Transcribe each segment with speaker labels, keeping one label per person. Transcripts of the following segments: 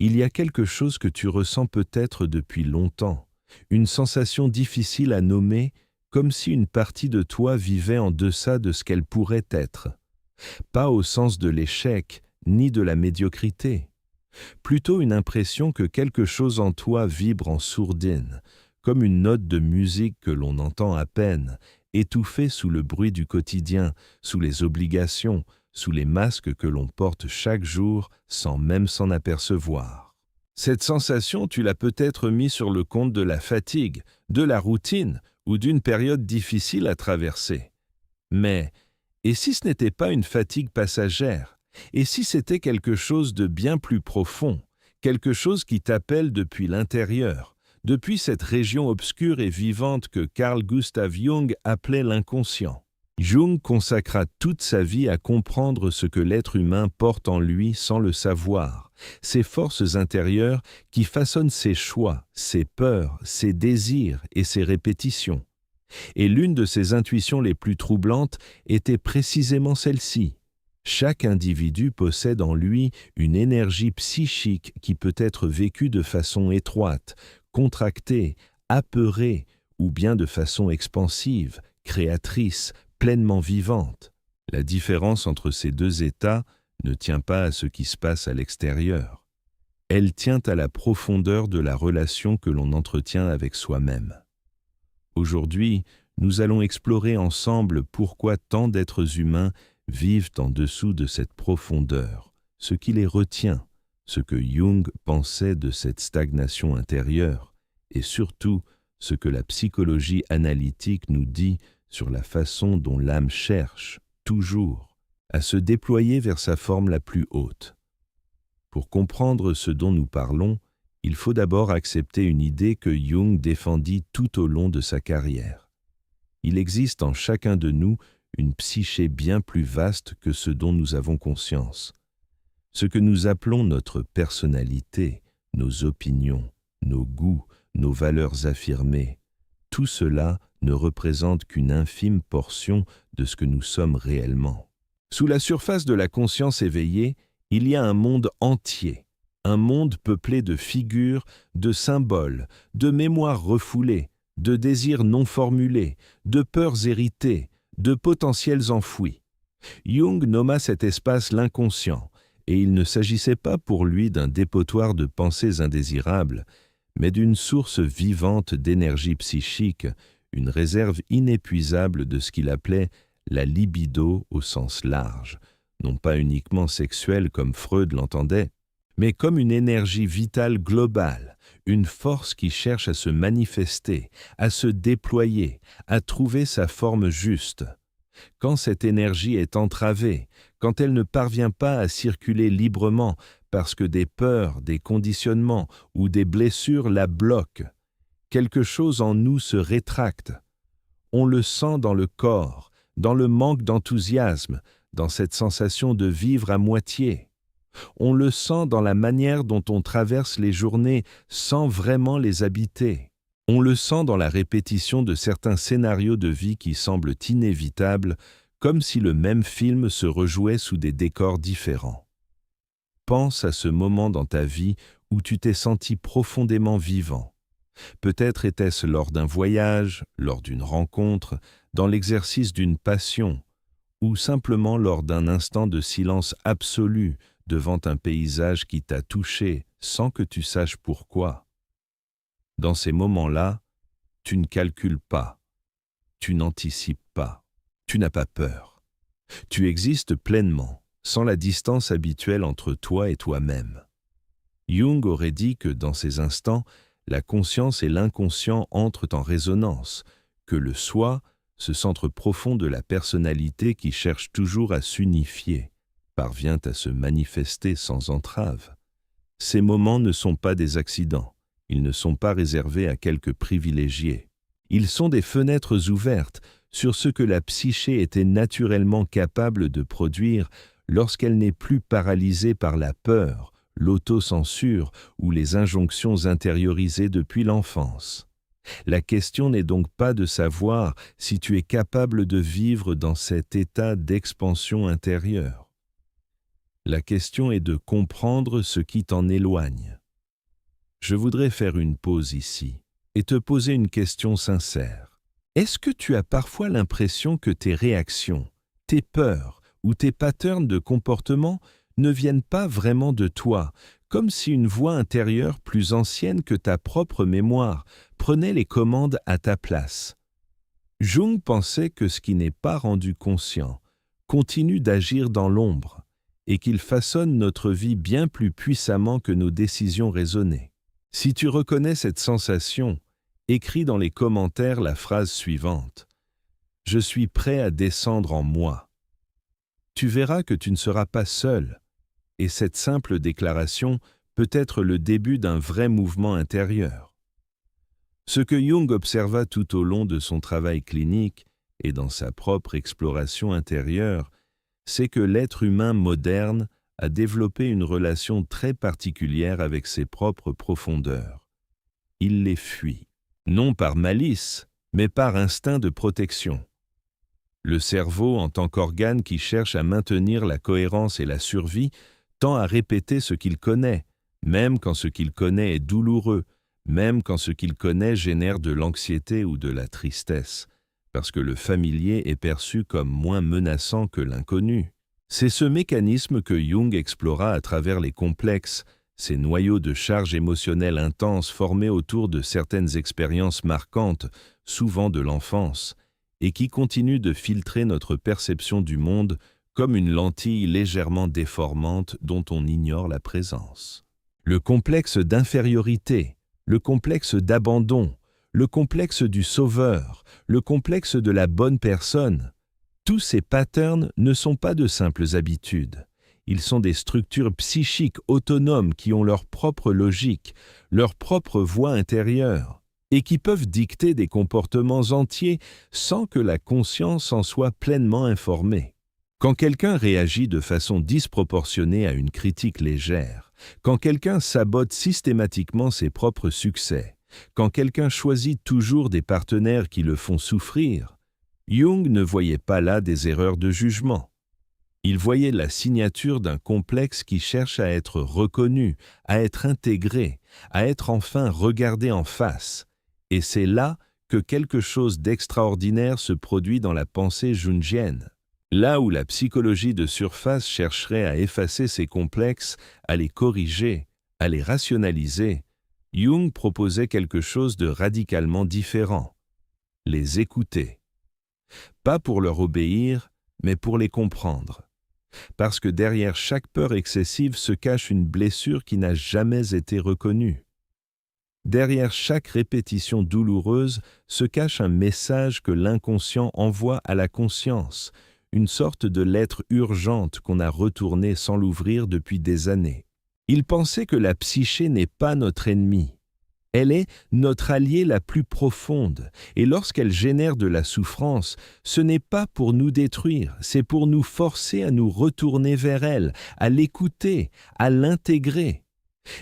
Speaker 1: Il y a quelque chose que tu ressens peut-être depuis longtemps, une sensation difficile à nommer, comme si une partie de toi vivait en deçà de ce qu'elle pourrait être. Pas au sens de l'échec, ni de la médiocrité. Plutôt une impression que quelque chose en toi vibre en sourdine, comme une note de musique que l'on entend à peine, étouffée sous le bruit du quotidien, sous les obligations, sous les masques que l'on porte chaque jour sans même s'en apercevoir. Cette sensation, tu l'as peut-être mis sur le compte de la fatigue, de la routine ou d'une période difficile à traverser. Mais, et si ce n'était pas une fatigue passagère? Et si c'était quelque chose de bien plus profond, quelque chose qui t'appelle depuis l'intérieur, depuis cette région obscure et vivante que Carl Gustav Jung appelait l'inconscient? Jung consacra toute sa vie à comprendre ce que l'être humain porte en lui sans le savoir, ces forces intérieures qui façonnent ses choix, ses peurs, ses désirs et ses répétitions. Et l'une de ses intuitions les plus troublantes était précisément celle-ci. Chaque individu possède en lui une énergie psychique qui peut être vécue de façon étroite, contractée, apeurée, ou bien de façon expansive, créatrice, pleinement vivante. La différence entre ces deux états ne tient pas à ce qui se passe à l'extérieur. Elle tient à la profondeur de la relation que l'on entretient avec soi-même. Aujourd'hui, nous allons explorer ensemble pourquoi tant d'êtres humains vivent en dessous de cette profondeur, ce qui les retient, ce que Jung pensait de cette stagnation intérieure, et surtout ce que la psychologie analytique nous dit sur la façon dont l'âme cherche, toujours, à se déployer vers sa forme la plus haute. Pour comprendre ce dont nous parlons, il faut d'abord accepter une idée que Jung défendit tout au long de sa carrière. Il existe en chacun de nous une psyché bien plus vaste que ce dont nous avons conscience. Ce que nous appelons notre personnalité, nos opinions, nos goûts, nos valeurs affirmées, tout cela ne représente qu'une infime portion de ce que nous sommes réellement. Sous la surface de la conscience éveillée, il y a un monde entier, un monde peuplé de figures, de symboles, de mémoires refoulées, de désirs non formulés, de peurs héritées, de potentiels enfouis. Jung nomma cet espace l'inconscient, et il ne s'agissait pas pour lui d'un dépotoir de pensées indésirables, mais d'une source vivante d'énergie psychique, une réserve inépuisable de ce qu'il appelait la libido au sens large, non pas uniquement sexuelle comme Freud l'entendait, mais comme une énergie vitale globale, une force qui cherche à se manifester, à se déployer, à trouver sa forme juste. Quand cette énergie est entravée, quand elle ne parvient pas à circuler librement parce que des peurs, des conditionnements ou des blessures la bloquent, quelque chose en nous se rétracte. On le sent dans le corps, dans le manque d'enthousiasme, dans cette sensation de vivre à moitié. On le sent dans la manière dont on traverse les journées sans vraiment les habiter. On le sent dans la répétition de certains scénarios de vie qui semblent inévitables, comme si le même film se rejouait sous des décors différents. Pense à ce moment dans ta vie où tu t'es senti profondément vivant. Peut-être était-ce lors d'un voyage, lors d'une rencontre, dans l'exercice d'une passion, ou simplement lors d'un instant de silence absolu devant un paysage qui t'a touché sans que tu saches pourquoi. Dans ces moments-là, tu ne calcules pas, tu n'anticipes pas, tu n'as pas peur. Tu existes pleinement, sans la distance habituelle entre toi et toi-même. Jung aurait dit que dans ces instants, la conscience et l'inconscient entrent en résonance, que le soi, ce centre profond de la personnalité qui cherche toujours à s'unifier, parvient à se manifester sans entrave. Ces moments ne sont pas des accidents, ils ne sont pas réservés à quelques privilégiés. Ils sont des fenêtres ouvertes sur ce que la psyché était naturellement capable de produire lorsqu'elle n'est plus paralysée par la peur, l'autocensure ou les injonctions intériorisées depuis l'enfance. La question n'est donc pas de savoir si tu es capable de vivre dans cet état d'expansion intérieure. La question est de comprendre ce qui t'en éloigne. Je voudrais faire une pause ici et te poser une question sincère. Est-ce que tu as parfois l'impression que tes réactions, tes peurs ou tes patterns de comportement ne viennent pas vraiment de toi, comme si une voix intérieure plus ancienne que ta propre mémoire prenait les commandes à ta place? Jung pensait que ce qui n'est pas rendu conscient continue d'agir dans l'ombre et qu'il façonne notre vie bien plus puissamment que nos décisions raisonnées. Si tu reconnais cette sensation, écris dans les commentaires la phrase suivante: « Je suis prêt à descendre en moi ». Tu verras que tu ne seras pas seul, et cette simple déclaration peut être le début d'un vrai mouvement intérieur. Ce que Jung observa tout au long de son travail clinique et dans sa propre exploration intérieure, c'est que l'être humain moderne a développé une relation très particulière avec ses propres profondeurs. Il les fuit, non par malice, mais par instinct de protection. Le cerveau, en tant qu'organe qui cherche à maintenir la cohérence et la survie, tend à répéter ce qu'il connaît, même quand ce qu'il connaît est douloureux, même quand ce qu'il connaît génère de l'anxiété ou de la tristesse, parce que le familier est perçu comme moins menaçant que l'inconnu. C'est ce mécanisme que Jung explora à travers les complexes, ces noyaux de charge émotionnelle intense formés autour de certaines expériences marquantes, souvent de l'enfance, et qui continuent de filtrer notre perception du monde comme une lentille légèrement déformante dont on ignore la présence. Le complexe d'infériorité, le complexe d'abandon, le complexe du sauveur, le complexe de la bonne personne, tous ces patterns ne sont pas de simples habitudes. Ils sont des structures psychiques autonomes qui ont leur propre logique, leur propre voix intérieure, et qui peuvent dicter des comportements entiers sans que la conscience en soit pleinement informée. Quand quelqu'un réagit de façon disproportionnée à une critique légère, quand quelqu'un sabote systématiquement ses propres succès, quand quelqu'un choisit toujours des partenaires qui le font souffrir, Jung ne voyait pas là des erreurs de jugement. Il voyait la signature d'un complexe qui cherche à être reconnu, à être intégré, à être enfin regardé en face. Et c'est là que quelque chose d'extraordinaire se produit dans la pensée jungienne. Là où la psychologie de surface chercherait à effacer ces complexes, à les corriger, à les rationaliser, Jung proposait quelque chose de radicalement différent: les écouter. Pas pour leur obéir, mais pour les comprendre. Parce que derrière chaque peur excessive se cache une blessure qui n'a jamais été reconnue. Derrière chaque répétition douloureuse se cache un message que l'inconscient envoie à la conscience, une sorte de lettre urgente qu'on a retournée sans l'ouvrir depuis des années. Il pensait que la psyché n'est pas notre ennemie. Elle est notre alliée la plus profonde, et lorsqu'elle génère de la souffrance, ce n'est pas pour nous détruire, c'est pour nous forcer à nous retourner vers elle, à l'écouter, à l'intégrer.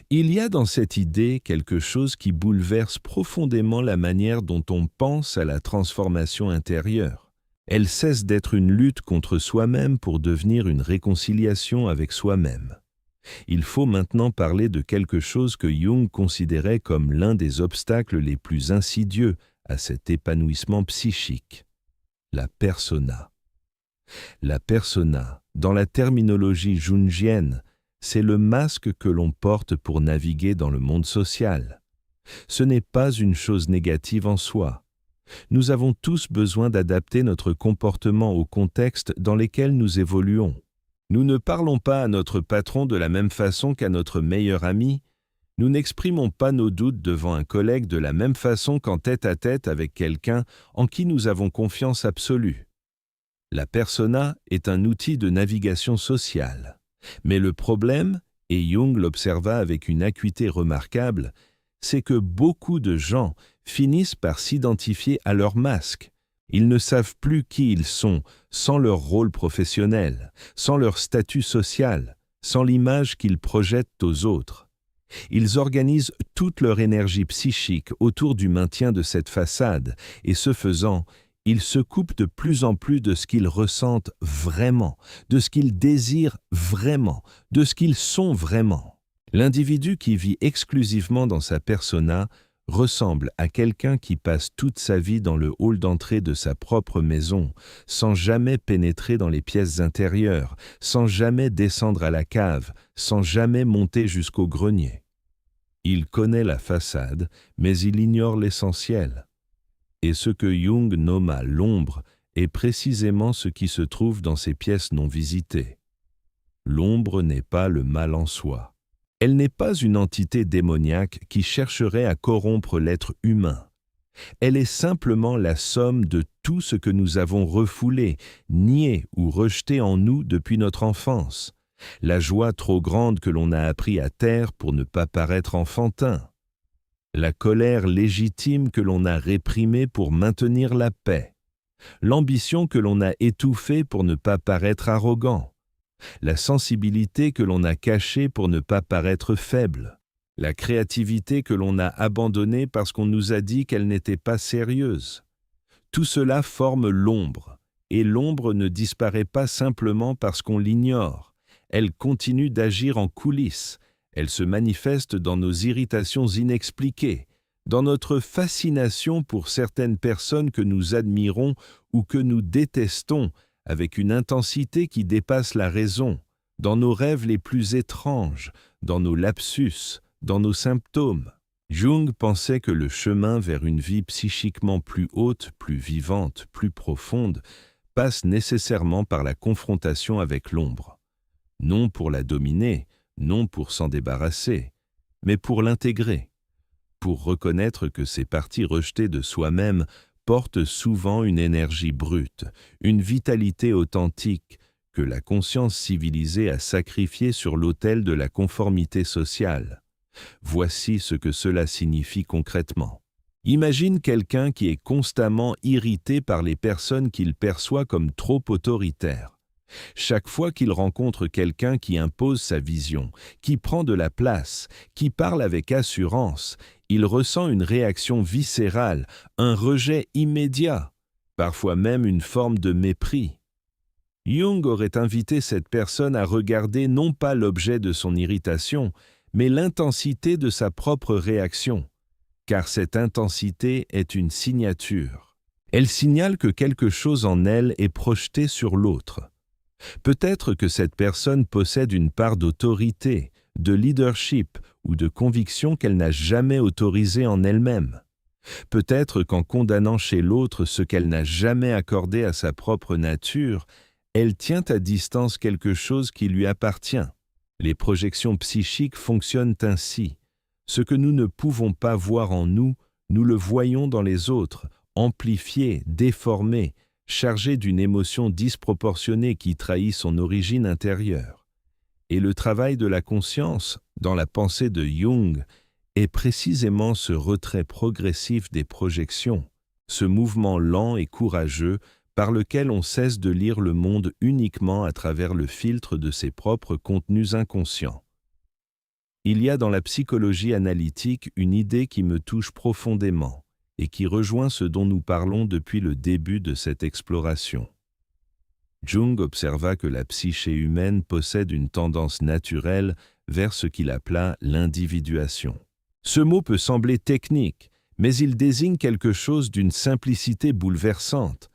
Speaker 1: Il y a dans cette idée quelque chose qui bouleverse profondément la manière dont on pense à la transformation intérieure. Elle cesse d'être une lutte contre soi-même pour devenir une réconciliation avec soi-même. Il faut maintenant parler de quelque chose que Jung considérait comme l'un des obstacles les plus insidieux à cet épanouissement psychique: la persona. La persona, dans la terminologie jungienne, c'est le masque que l'on porte pour naviguer dans le monde social. Ce n'est pas une chose négative en soi. Nous avons tous besoin d'adapter notre comportement au contexte dans lesquels nous évoluons. Nous ne parlons pas à notre patron de la même façon qu'à notre meilleur ami. Nous n'exprimons pas nos doutes devant un collègue de la même façon qu'en tête-à-tête avec quelqu'un en qui nous avons confiance absolue. La persona est un outil de navigation sociale. Mais le problème, et Jung l'observa avec une acuité remarquable, c'est que beaucoup de gens finissent par s'identifier à leur masque. Ils ne savent plus qui ils sont, sans leur rôle professionnel, sans leur statut social, sans l'image qu'ils projettent aux autres. Ils organisent toute leur énergie psychique autour du maintien de cette façade, et ce faisant, Ils se coupent de plus en plus de ce qu'ils ressentent vraiment, de ce qu'ils désirent vraiment, de ce qu'ils sont vraiment. L'individu qui vit exclusivement dans sa persona ressemble à quelqu'un qui passe toute sa vie dans le hall d'entrée de sa propre maison, sans jamais pénétrer dans les pièces intérieures, sans jamais descendre à la cave, sans jamais monter jusqu'au grenier. Il connaît la façade, mais il ignore l'essentiel. Et ce que Jung nomma l'ombre est précisément ce qui se trouve dans ces pièces non visitées. L'ombre n'est pas le mal en soi. Elle n'est pas une entité démoniaque qui chercherait à corrompre l'être humain. Elle est simplement la somme de tout ce que nous avons refoulé, nié ou rejeté en nous depuis notre enfance. La joie trop grande que l'on a appris à taire pour ne pas paraître enfantin. La colère légitime que l'on a réprimée pour maintenir la paix. L'ambition que l'on a étouffée pour ne pas paraître arrogant. La sensibilité que l'on a cachée pour ne pas paraître faible. La créativité que l'on a abandonnée parce qu'on nous a dit qu'elle n'était pas sérieuse. Tout cela forme l'ombre, et l'ombre ne disparaît pas simplement parce qu'on l'ignore. Elle continue d'agir en coulisses. Elle se manifeste dans nos irritations inexpliquées, dans notre fascination pour certaines personnes que nous admirons ou que nous détestons avec une intensité qui dépasse la raison, dans nos rêves les plus étranges, dans nos lapsus, dans nos symptômes. Jung pensait que le chemin vers une vie psychiquement plus haute, plus vivante, plus profonde, passe nécessairement par la confrontation avec l'ombre. Non pour la dominer, non pour s'en débarrasser, mais pour l'intégrer, pour reconnaître que ces parties rejetées de soi-même portent souvent une énergie brute, une vitalité authentique que la conscience civilisée a sacrifiée sur l'autel de la conformité sociale. Voici ce que cela signifie concrètement. Imagine quelqu'un qui est constamment irrité par les personnes qu'il perçoit comme trop autoritaires. Chaque fois qu'il rencontre quelqu'un qui impose sa vision, qui prend de la place, qui parle avec assurance, il ressent une réaction viscérale, un rejet immédiat, parfois même une forme de mépris. Jung aurait invité cette personne à regarder non pas l'objet de son irritation, mais l'intensité de sa propre réaction, car cette intensité est une signature. Elle signale que quelque chose en elle est projeté sur l'autre. Peut-être que cette personne possède une part d'autorité, de leadership ou de conviction qu'elle n'a jamais autorisée en elle-même. Peut-être qu'en condamnant chez l'autre ce qu'elle n'a jamais accordé à sa propre nature, elle tient à distance quelque chose qui lui appartient. Les projections psychiques fonctionnent ainsi. Ce que nous ne pouvons pas voir en nous, nous le voyons dans les autres, amplifié, déformé, chargé d'une émotion disproportionnée qui trahit son origine intérieure. Et le travail de la conscience, dans la pensée de Jung, est précisément ce retrait progressif des projections, ce mouvement lent et courageux par lequel on cesse de lire le monde uniquement à travers le filtre de ses propres contenus inconscients. Il y a dans la psychologie analytique une idée qui me touche profondément et qui rejoint ce dont nous parlons depuis le début de cette exploration. Jung observa que la psyché humaine possède une tendance naturelle vers ce qu'il appela l'individuation. Ce mot peut sembler technique, mais il désigne quelque chose d'une simplicité bouleversante,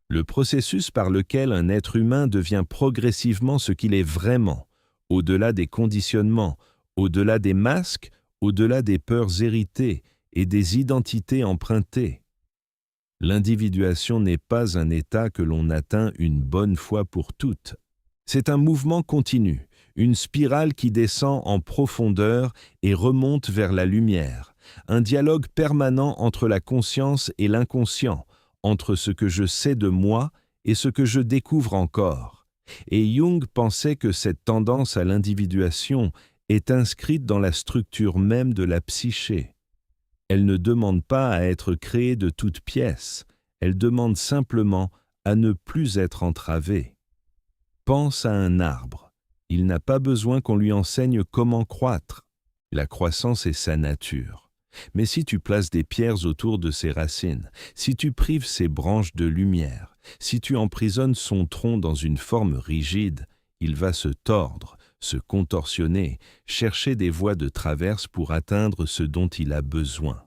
Speaker 1: le processus par lequel un être humain devient progressivement ce qu'il est vraiment, au-delà des conditionnements, au-delà des masques, au-delà des peurs héritées et des identités empruntées. L'individuation n'est pas un état que l'on atteint une bonne fois pour toutes. C'est un mouvement continu, une spirale qui descend en profondeur et remonte vers la lumière, un dialogue permanent entre la conscience et l'inconscient, entre ce que je sais de moi et ce que je découvre encore. Et Jung pensait que cette tendance à l'individuation est inscrite dans la structure même de la psyché. Elle ne demande pas à être créée de toutes pièces, elle demande simplement à ne plus être entravée. Pense à un arbre. Il n'a pas besoin qu'on lui enseigne comment croître. La croissance est sa nature. Mais si tu places des pierres autour de ses racines, si tu prives ses branches de lumière, si tu emprisonnes son tronc dans une forme rigide, il va se tordre, se contorsionner, chercher des voies de traverse pour atteindre ce dont il a besoin.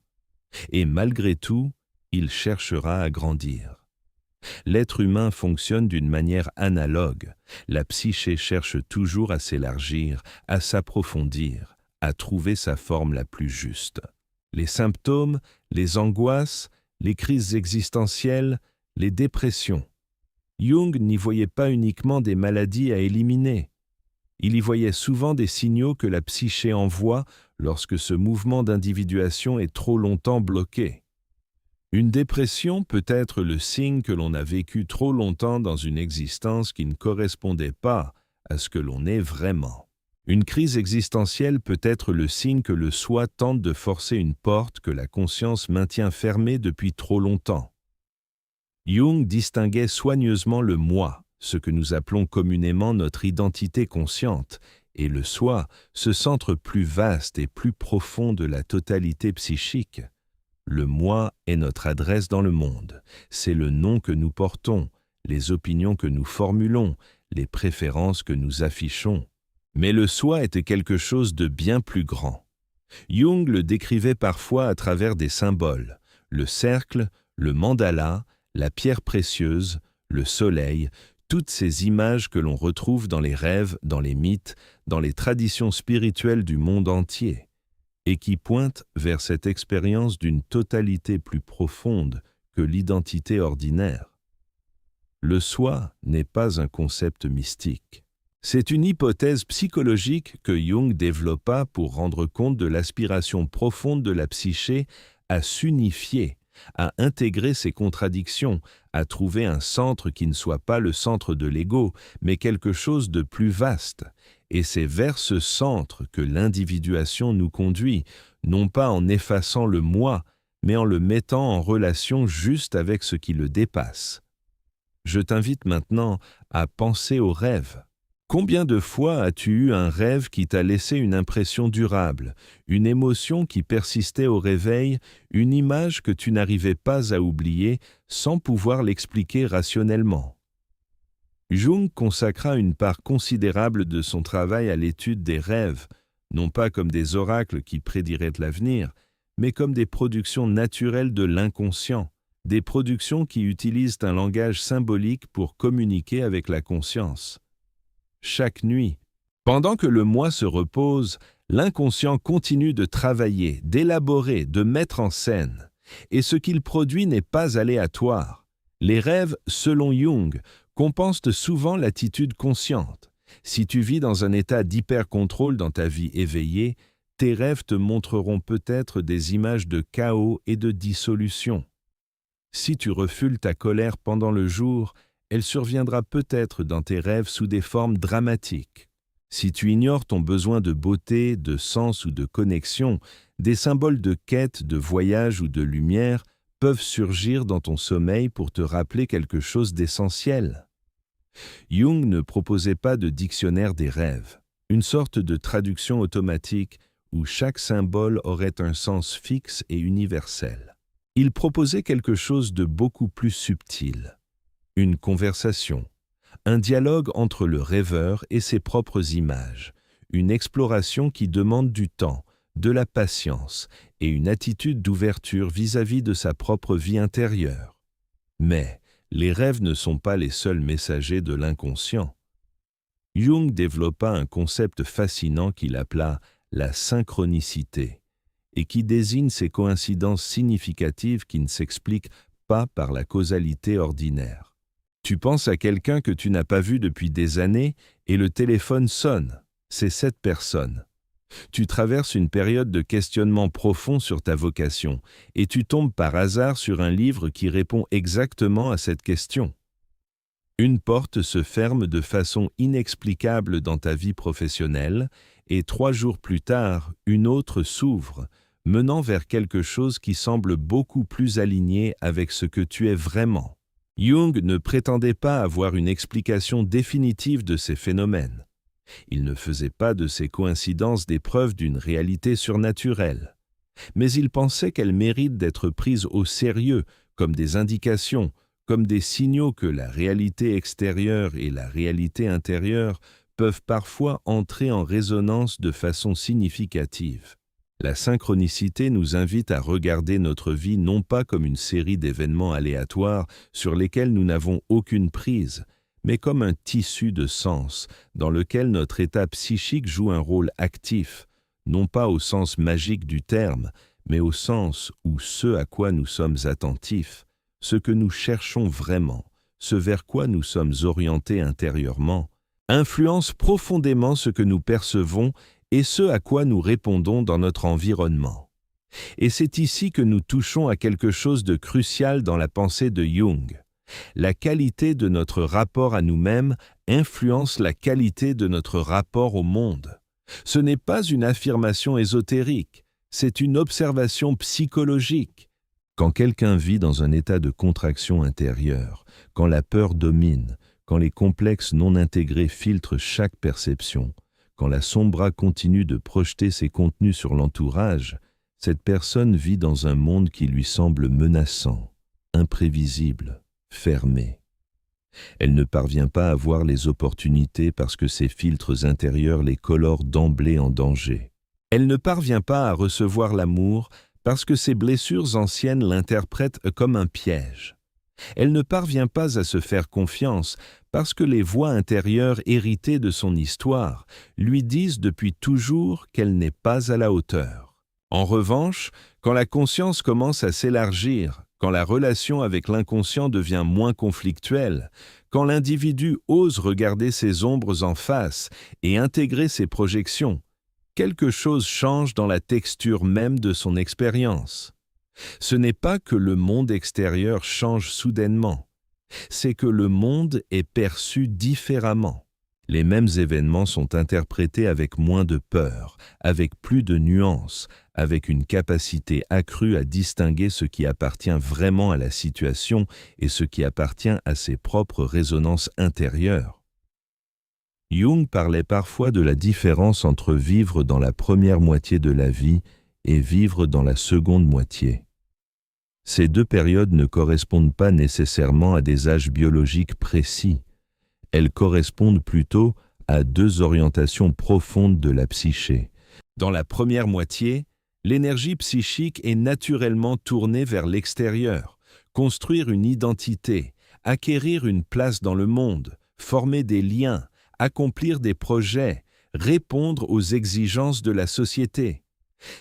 Speaker 1: Et malgré tout, il cherchera à grandir. L'être humain fonctionne d'une manière analogue. La psyché cherche toujours à s'élargir, à s'approfondir, à trouver sa forme la plus juste. Les symptômes, les angoisses, les crises existentielles, les dépressions. Jung n'y voyait pas uniquement des maladies à éliminer. Il y voyait souvent des signaux que la psyché envoie lorsque ce mouvement d'individuation est trop longtemps bloqué. Une dépression peut être le signe que l'on a vécu trop longtemps dans une existence qui ne correspondait pas à ce que l'on est vraiment. Une crise existentielle peut être le signe que le soi tente de forcer une porte que la conscience maintient fermée depuis trop longtemps. Jung distinguait soigneusement le moi, ce que nous appelons communément notre identité consciente, et le soi, ce centre plus vaste et plus profond de la totalité psychique. Le moi est notre adresse dans le monde, c'est le nom que nous portons, les opinions que nous formulons, les préférences que nous affichons. Mais le soi était quelque chose de bien plus grand. Jung le décrivait parfois à travers des symboles, le cercle, le mandala, la pierre précieuse, le soleil, toutes ces images que l'on retrouve dans les rêves, dans les mythes, dans les traditions spirituelles du monde entier, et qui pointent vers cette expérience d'une totalité plus profonde que l'identité ordinaire. Le soi n'est pas un concept mystique. C'est une hypothèse psychologique que Jung développa pour rendre compte de l'aspiration profonde de la psyché à s'unifier, à intégrer ses contradictions, à trouver un centre qui ne soit pas le centre de l'ego, mais quelque chose de plus vaste. Et c'est vers ce centre que l'individuation nous conduit, non pas en effaçant le moi, mais en le mettant en relation juste avec ce qui le dépasse. Je t'invite maintenant à penser au rêve. Combien de fois as-tu eu un rêve qui t'a laissé une impression durable, une émotion qui persistait au réveil, une image que tu n'arrivais pas à oublier sans pouvoir l'expliquer rationnellement? Jung consacra une part considérable de son travail à l'étude des rêves, non pas comme des oracles qui prédiraient l'avenir, mais comme des productions naturelles de l'inconscient, des productions qui utilisent un langage symbolique pour communiquer avec la conscience. Chaque nuit, pendant que le moi se repose, l'inconscient continue de travailler, d'élaborer, de mettre en scène. Et ce qu'il produit n'est pas aléatoire. Les rêves, selon Jung, compensent souvent l'attitude consciente. Si tu vis dans un état d'hyper-contrôle dans ta vie éveillée, tes rêves te montreront peut-être des images de chaos et de dissolution. Si tu refoules ta colère pendant le jour, elle surviendra peut-être dans tes rêves sous des formes dramatiques. Si tu ignores ton besoin de beauté, de sens ou de connexion, des symboles de quête, de voyage ou de lumière peuvent surgir dans ton sommeil pour te rappeler quelque chose d'essentiel. Jung ne proposait pas de dictionnaire des rêves, une sorte de traduction automatique où chaque symbole aurait un sens fixe et universel. Il proposait quelque chose de beaucoup plus subtil. Une conversation, un dialogue entre le rêveur et ses propres images, une exploration qui demande du temps, de la patience et une attitude d'ouverture vis-à-vis de sa propre vie intérieure. Mais les rêves ne sont pas les seuls messagers de l'inconscient. Jung développa un concept fascinant qu'il appela la synchronicité et qui désigne ces coïncidences significatives qui ne s'expliquent pas par la causalité ordinaire. Tu penses à quelqu'un que tu n'as pas vu depuis des années et le téléphone sonne. C'est cette personne. Tu traverses une période de questionnement profond sur ta vocation et tu tombes par hasard sur un livre qui répond exactement à cette question. Une porte se ferme de façon inexplicable dans ta vie professionnelle et 3 jours plus tard, une autre s'ouvre, menant vers quelque chose qui semble beaucoup plus aligné avec ce que tu es vraiment. Jung ne prétendait pas avoir une explication définitive de ces phénomènes. Il ne faisait pas de ces coïncidences des preuves d'une réalité surnaturelle. mais il pensait qu'elles méritent d'être prises au sérieux comme des indications, comme des signaux que la réalité extérieure et la réalité intérieure peuvent parfois entrer en résonance de façon significative. La synchronicité nous invite à regarder notre vie non pas comme une série d'événements aléatoires sur lesquels nous n'avons aucune prise, mais comme un tissu de sens dans lequel notre état psychique joue un rôle actif, non pas au sens magique du terme, mais au sens où ce à quoi nous sommes attentifs, ce que nous cherchons vraiment, ce vers quoi nous sommes orientés intérieurement, influence profondément ce que nous percevons et ce à quoi nous répondons dans notre environnement. Et c'est ici que nous touchons à quelque chose de crucial dans la pensée de Jung. La qualité de notre rapport à nous-mêmes influence la qualité de notre rapport au monde. Ce n'est pas une affirmation ésotérique, c'est une observation psychologique. Quand quelqu'un vit dans un état de contraction intérieure, quand la peur domine, quand les complexes non intégrés filtrent chaque perception, quand la sombra continue de projeter ses contenus sur l'entourage, cette personne vit dans un monde qui lui semble menaçant, imprévisible, fermé. Elle ne parvient pas à voir les opportunités parce que ses filtres intérieurs les colorent d'emblée en danger. Elle ne parvient pas à recevoir l'amour parce que ses blessures anciennes l'interprètent comme un piège. Elle ne parvient pas à se faire confiance parce que les voix intérieures héritées de son histoire lui disent depuis toujours qu'elle n'est pas à la hauteur. En revanche, quand la conscience commence à s'élargir, quand la relation avec l'inconscient devient moins conflictuelle, quand l'individu ose regarder ses ombres en face et intégrer ses projections, quelque chose change dans la texture même de son expérience. Ce n'est pas que le monde extérieur change soudainement, c'est que le monde est perçu différemment. Les mêmes événements sont interprétés avec moins de peur, avec plus de nuances, avec une capacité accrue à distinguer ce qui appartient vraiment à la situation et ce qui appartient à ses propres résonances intérieures. Jung parlait parfois de la différence entre vivre dans la première moitié de la vie et vivre dans la seconde moitié. Ces deux périodes ne correspondent pas nécessairement à des âges biologiques précis. Elles correspondent plutôt à deux orientations profondes de la psyché. Dans la première moitié, l'énergie psychique est naturellement tournée vers l'extérieur, construire une identité, acquérir une place dans le monde, former des liens, accomplir des projets, répondre aux exigences de la société.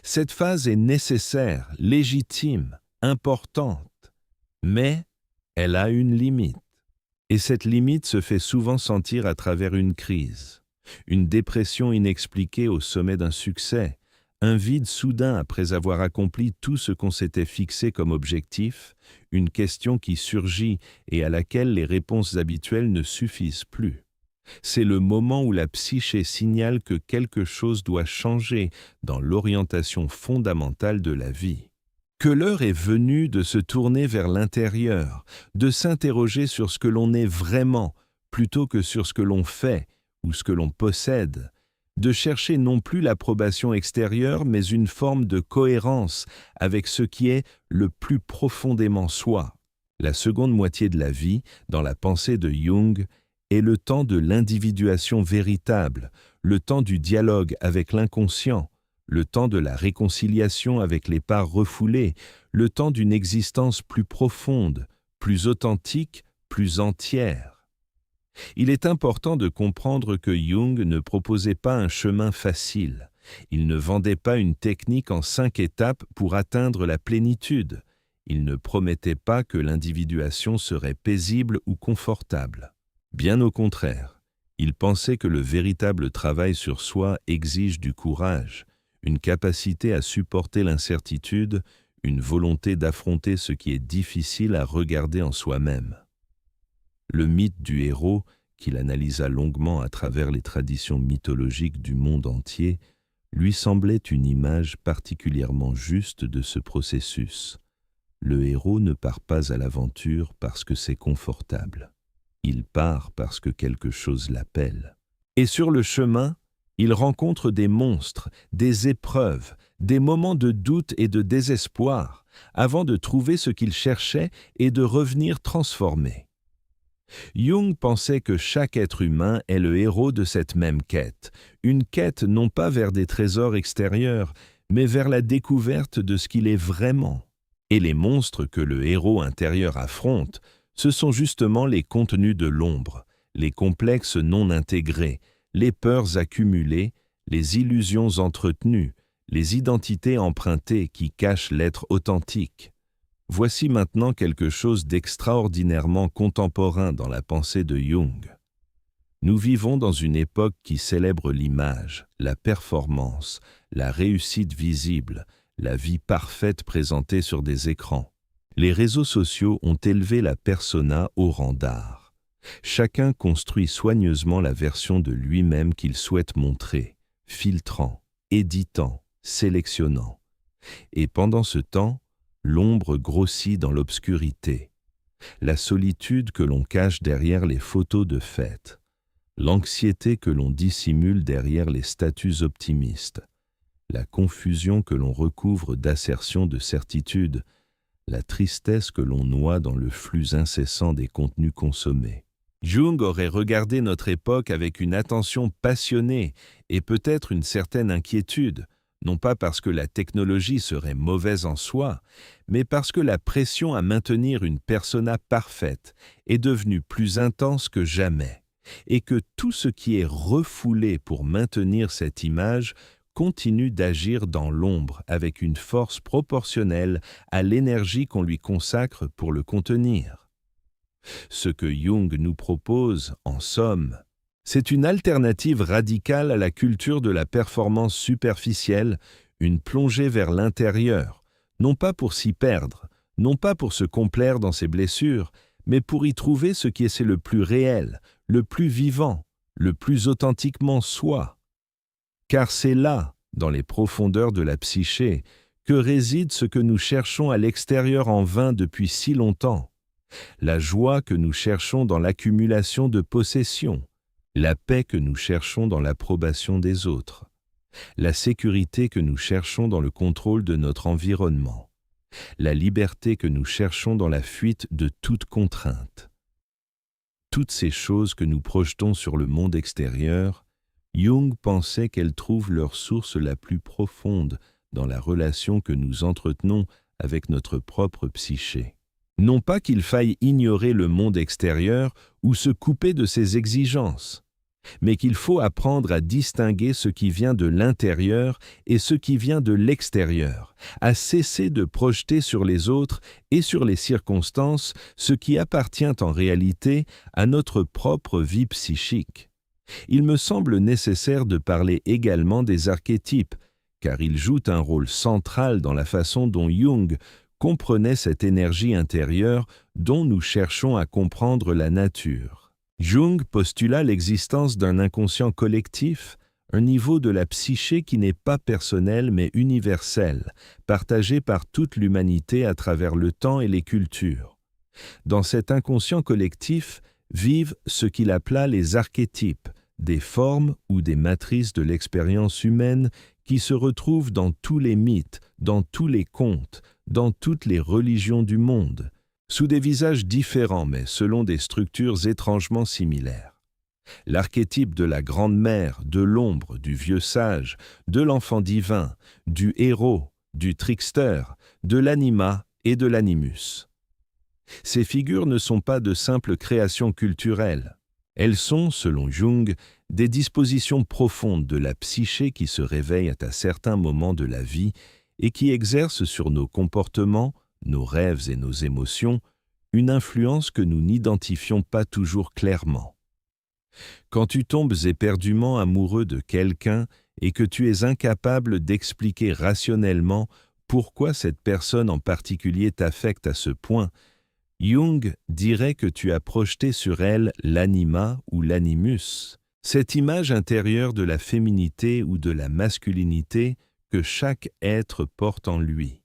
Speaker 1: Cette phase est nécessaire, légitime, importante, mais elle a une limite. Et cette limite se fait souvent sentir à travers une crise, une dépression inexpliquée au sommet d'un succès, un vide soudain après avoir accompli tout ce qu'on s'était fixé comme objectif, une question qui surgit et à laquelle les réponses habituelles ne suffisent plus. C'est le moment où la psyché signale que quelque chose doit changer dans l'orientation fondamentale de la vie. Que l'heure est venue de se tourner vers l'intérieur, de s'interroger sur ce que l'on est vraiment, plutôt que sur ce que l'on fait ou ce que l'on possède, de chercher non plus l'approbation extérieure, mais une forme de cohérence avec ce qui est le plus profondément soi. La seconde moitié de la vie, dans la pensée de Jung, est le temps de l'individuation véritable, le temps du dialogue avec l'inconscient, le temps de la réconciliation avec les parts refoulées, le temps d'une existence plus profonde, plus authentique, plus entière. Il est important de comprendre que Jung ne proposait pas un chemin facile. Il ne vendait pas une technique en 5 étapes pour atteindre la plénitude. Il ne promettait pas que l'individuation serait paisible ou confortable. Bien au contraire, il pensait que le véritable travail sur soi exige du courage, une capacité à supporter l'incertitude, une volonté d'affronter ce qui est difficile à regarder en soi-même. Le mythe du héros, qu'il analysa longuement à travers les traditions mythologiques du monde entier, lui semblait une image particulièrement juste de ce processus. Le héros ne part pas à l'aventure parce que c'est confortable. Il part parce que quelque chose l'appelle. Et sur le chemin, il rencontre des monstres, des épreuves, des moments de doute et de désespoir, avant de trouver ce qu'il cherchait et de revenir transformé. Jung pensait que chaque être humain est le héros de cette même quête, une quête non pas vers des trésors extérieurs, mais vers la découverte de ce qu'il est vraiment. Et les monstres que le héros intérieur affronte, ce sont justement les contenus de l'ombre, les complexes non intégrés, les peurs accumulées, les illusions entretenues, les identités empruntées qui cachent l'être authentique. Voici maintenant quelque chose d'extraordinairement contemporain dans la pensée de Jung. Nous vivons dans une époque qui célèbre l'image, la performance, la réussite visible, la vie parfaite présentée sur des écrans. Les réseaux sociaux ont élevé la persona au rang d'art. Chacun construit soigneusement la version de lui-même qu'il souhaite montrer, filtrant, éditant, sélectionnant. Et pendant ce temps, l'ombre grossit dans l'obscurité. La solitude que l'on cache derrière les photos de fête. L'anxiété que l'on dissimule derrière les statuts optimistes. La confusion que l'on recouvre d'assertions de certitude. La tristesse que l'on noie dans le flux incessant des contenus consommés. Jung aurait regardé notre époque avec une attention passionnée et peut-être une certaine inquiétude, non pas parce que la technologie serait mauvaise en soi, mais parce que la pression à maintenir une persona parfaite est devenue plus intense que jamais, et que tout ce qui est refoulé pour maintenir cette image continue d'agir dans l'ombre avec une force proportionnelle à l'énergie qu'on lui consacre pour le contenir. Ce que Jung nous propose, en somme, c'est une alternative radicale à la culture de la performance superficielle, une plongée vers l'intérieur, non pas pour s'y perdre, non pas pour se complaire dans ses blessures, mais pour y trouver ce qui est le plus réel, le plus vivant, le plus authentiquement soi. Car c'est là, dans les profondeurs de la psyché, que réside ce que nous cherchons à l'extérieur en vain depuis si longtemps. La joie que nous cherchons dans l'accumulation de possessions, la paix que nous cherchons dans l'approbation des autres, la sécurité que nous cherchons dans le contrôle de notre environnement, la liberté que nous cherchons dans la fuite de toute contrainte. Toutes ces choses que nous projetons sur le monde extérieur, Jung pensait qu'elles trouvent leur source la plus profonde dans la relation que nous entretenons avec notre propre psyché. Non pas qu'il faille ignorer le monde extérieur ou se couper de ses exigences, mais qu'il faut apprendre à distinguer ce qui vient de l'intérieur et ce qui vient de l'extérieur, à cesser de projeter sur les autres et sur les circonstances ce qui appartient en réalité à notre propre vie psychique. Il me semble nécessaire de parler également des archétypes, car ils jouent un rôle central dans la façon dont Jung comprenait cette énergie intérieure dont nous cherchons à comprendre la nature. Jung postula l'existence d'un inconscient collectif, un niveau de la psyché qui n'est pas personnel mais universel, partagé par toute l'humanité à travers le temps et les cultures. Dans cet inconscient collectif vivent ce qu'il appela les archétypes, des formes ou des matrices de l'expérience humaine qui se retrouvent dans tous les mythes, dans tous les contes, dans toutes les religions du monde, sous des visages différents mais selon des structures étrangement similaires. L'archétype de la grande mère, de l'ombre, du vieux sage, de l'enfant divin, du héros, du trickster, de l'anima et de l'animus. Ces figures ne sont pas de simples créations culturelles. Elles sont, selon Jung, des dispositions profondes de la psyché qui se réveillent à certains moments de la vie et qui exercent sur nos comportements, nos rêves et nos émotions, une influence que nous n'identifions pas toujours clairement. Quand tu tombes éperdument amoureux de quelqu'un et que tu es incapable d'expliquer rationnellement pourquoi cette personne en particulier t'affecte à ce point, Jung dirait que tu as projeté sur elle l'anima ou l'animus, cette image intérieure de la féminité ou de la masculinité que chaque être porte en lui.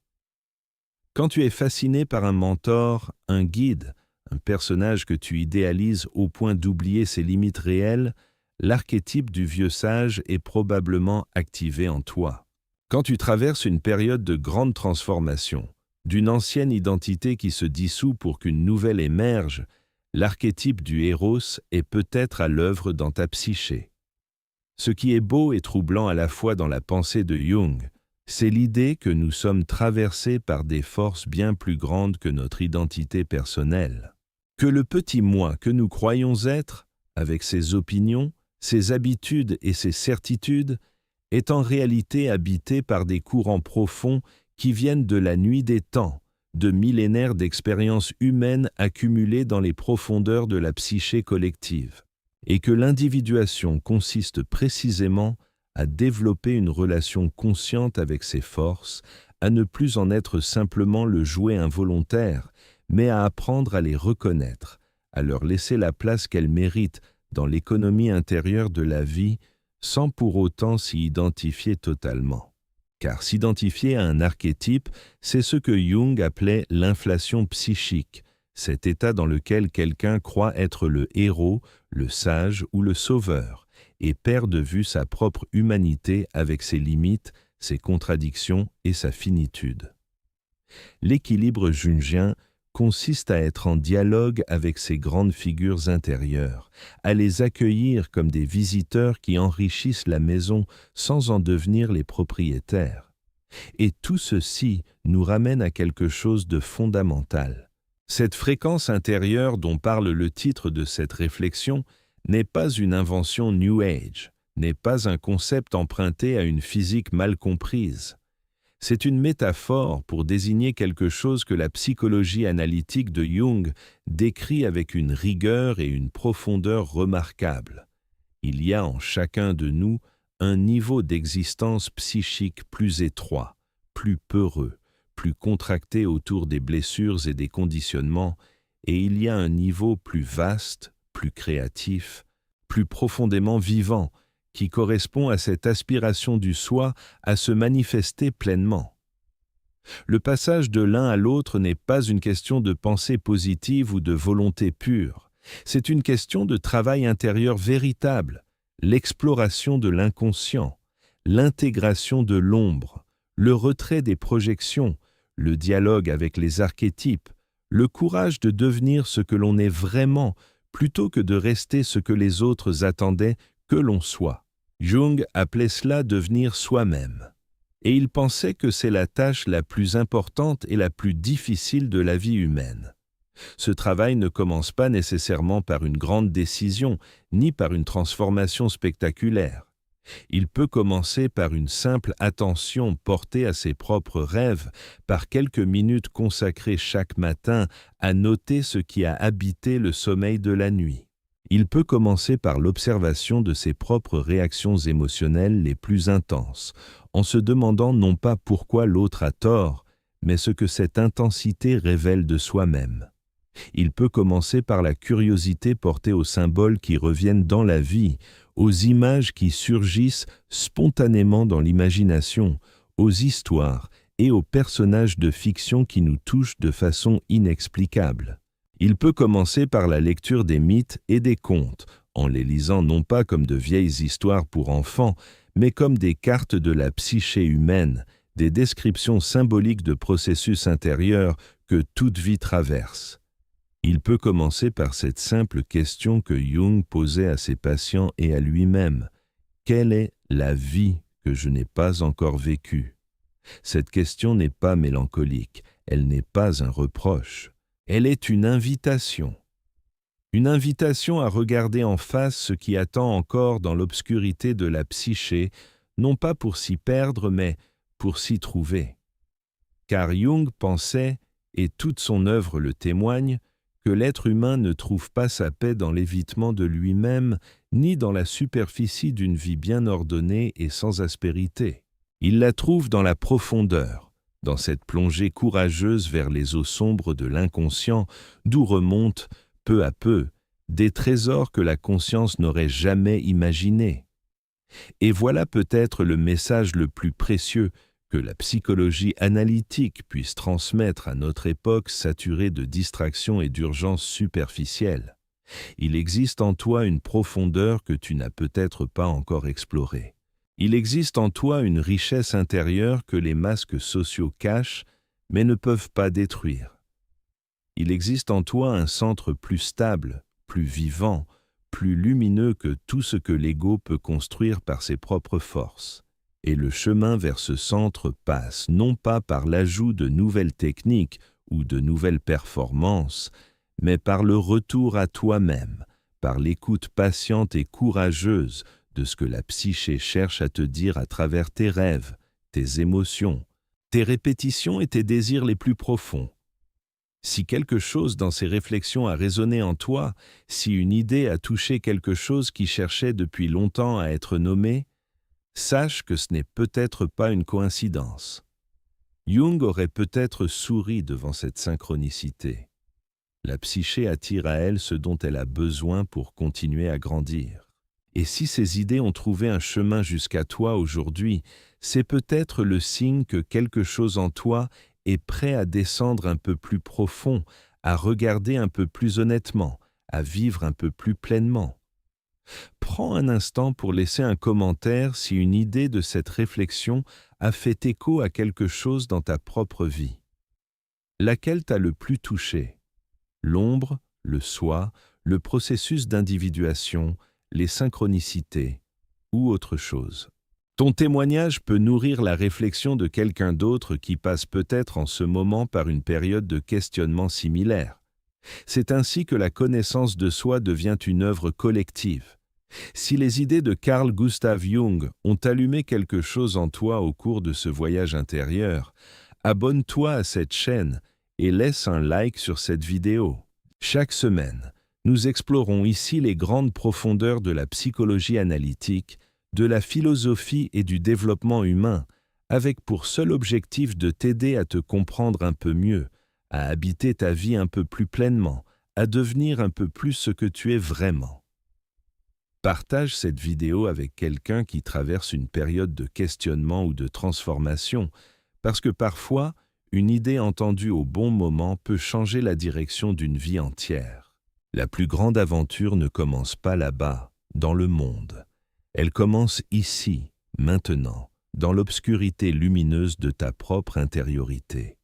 Speaker 1: Quand tu es fasciné par un mentor, un guide, un personnage que tu idéalises au point d'oublier ses limites réelles, l'archétype du vieux sage est probablement activé en toi. Quand tu traverses une période de grande transformation, d'une ancienne identité qui se dissout pour qu'une nouvelle émerge, l'archétype du héros est peut-être à l'œuvre dans ta psyché. Ce qui est beau et troublant à la fois dans la pensée de Jung, c'est l'idée que nous sommes traversés par des forces bien plus grandes que notre identité personnelle. Que le petit moi que nous croyons être, avec ses opinions, ses habitudes et ses certitudes, est en réalité habité par des courants profonds qui viennent de la nuit des temps, de millénaires d'expériences humaines accumulées dans les profondeurs de la psyché collective, et que l'individuation consiste précisément à développer une relation consciente avec ses forces, à ne plus en être simplement le jouet involontaire, mais à apprendre à les reconnaître, à leur laisser la place qu'elles méritent dans l'économie intérieure de la vie, sans pour autant s'y identifier totalement. Car s'identifier à un archétype, c'est ce que Jung appelait l'inflation psychique, cet état dans lequel quelqu'un croit être le héros, le sage ou le sauveur, et perd de vue sa propre humanité avec ses limites, ses contradictions et sa finitude. L'équilibre jungien consiste à être en dialogue avec ces grandes figures intérieures, à les accueillir comme des visiteurs qui enrichissent la maison sans en devenir les propriétaires. Et tout ceci nous ramène à quelque chose de fondamental. Cette fréquence intérieure dont parle le titre de cette réflexion n'est pas une invention New Age, n'est pas un concept emprunté à une physique mal comprise. C'est une métaphore pour désigner quelque chose que la psychologie analytique de Jung décrit avec une rigueur et une profondeur remarquables. Il y a en chacun de nous un niveau d'existence psychique plus étroit, plus peureux, plus contracté autour des blessures et des conditionnements, et il y a un niveau plus vaste, plus créatif, plus profondément vivant, qui correspond à cette aspiration du soi à se manifester pleinement. Le passage de l'un à l'autre n'est pas une question de pensée positive ou de volonté pure, c'est une question de travail intérieur véritable, l'exploration de l'inconscient, l'intégration de l'ombre, le retrait des projections, le dialogue avec les archétypes, le courage de devenir ce que l'on est vraiment plutôt que de rester ce que les autres attendaient que l'on soit. Jung appelait cela devenir soi-même, et il pensait que c'est la tâche la plus importante et la plus difficile de la vie humaine. Ce travail ne commence pas nécessairement par une grande décision, ni par une transformation spectaculaire. Il peut commencer par une simple attention portée à ses propres rêves, par quelques minutes consacrées chaque matin à noter ce qui a habité le sommeil de la nuit. Il peut commencer par l'observation de ses propres réactions émotionnelles les plus intenses, en se demandant non pas pourquoi l'autre a tort, mais ce que cette intensité révèle de soi-même. Il peut commencer par la curiosité portée aux symboles qui reviennent dans la vie, aux images qui surgissent spontanément dans l'imagination, aux histoires et aux personnages de fiction qui nous touchent de façon inexplicable. Il peut commencer par la lecture des mythes et des contes, en les lisant non pas comme de vieilles histoires pour enfants, mais comme des cartes de la psyché humaine, des descriptions symboliques de processus intérieurs que toute vie traverse. Il peut commencer par cette simple question que Jung posait à ses patients et à lui-même. Quelle est la vie que je n'ai pas encore vécue? Cette question n'est pas mélancolique, elle n'est pas un reproche. Elle est une invitation à regarder en face ce qui attend encore dans l'obscurité de la psyché, non pas pour s'y perdre, mais pour s'y trouver. Car Jung pensait, et toute son œuvre le témoigne, que l'être humain ne trouve pas sa paix dans l'évitement de lui-même, ni dans la superficie d'une vie bien ordonnée et sans aspérité. Il la trouve dans la profondeur, dans cette plongée courageuse vers les eaux sombres de l'inconscient, d'où remontent, peu à peu, des trésors que la conscience n'aurait jamais imaginés. Et voilà peut-être le message le plus précieux que la psychologie analytique puisse transmettre à notre époque saturée de distractions et d'urgences superficielles. Il existe en toi une profondeur que tu n'as peut-être pas encore explorée. Il existe en toi une richesse intérieure que les masques sociaux cachent, mais ne peuvent pas détruire. Il existe en toi un centre plus stable, plus vivant, plus lumineux que tout ce que l'ego peut construire par ses propres forces. Et le chemin vers ce centre passe non pas par l'ajout de nouvelles techniques ou de nouvelles performances, mais par le retour à toi-même, par l'écoute patiente et courageuse de ce que la psyché cherche à te dire à travers tes rêves, tes émotions, tes répétitions et tes désirs les plus profonds. Si quelque chose dans ces réflexions a résonné en toi, si une idée a touché quelque chose qui cherchait depuis longtemps à être nommé, sache que ce n'est peut-être pas une coïncidence. Jung aurait peut-être souri devant cette synchronicité. La psyché attire à elle ce dont elle a besoin pour continuer à grandir. Et si ces idées ont trouvé un chemin jusqu'à toi aujourd'hui, c'est peut-être le signe que quelque chose en toi est prêt à descendre un peu plus profond, à regarder un peu plus honnêtement, à vivre un peu plus pleinement. Prends un instant pour laisser un commentaire si une idée de cette réflexion a fait écho à quelque chose dans ta propre vie. Laquelle t'a le plus touché? L'ombre, le soi, le processus d'individuation, les synchronicités ou autre chose. Ton témoignage peut nourrir la réflexion de quelqu'un d'autre qui passe peut-être en ce moment par une période de questionnement similaire. C'est ainsi que la connaissance de soi devient une œuvre collective. Si les idées de Carl Gustav Jung ont allumé quelque chose en toi au cours de ce voyage intérieur, abonne-toi à cette chaîne et laisse un like sur cette vidéo. Chaque semaine, nous explorons ici les grandes profondeurs de la psychologie analytique, de la philosophie et du développement humain, avec pour seul objectif de t'aider à te comprendre un peu mieux, à habiter ta vie un peu plus pleinement, à devenir un peu plus ce que tu es vraiment. Partage cette vidéo avec quelqu'un qui traverse une période de questionnement ou de transformation, parce que parfois, une idée entendue au bon moment peut changer la direction d'une vie entière. La plus grande aventure ne commence pas là-bas, dans le monde. Elle commence ici, maintenant, dans l'obscurité lumineuse de ta propre intériorité.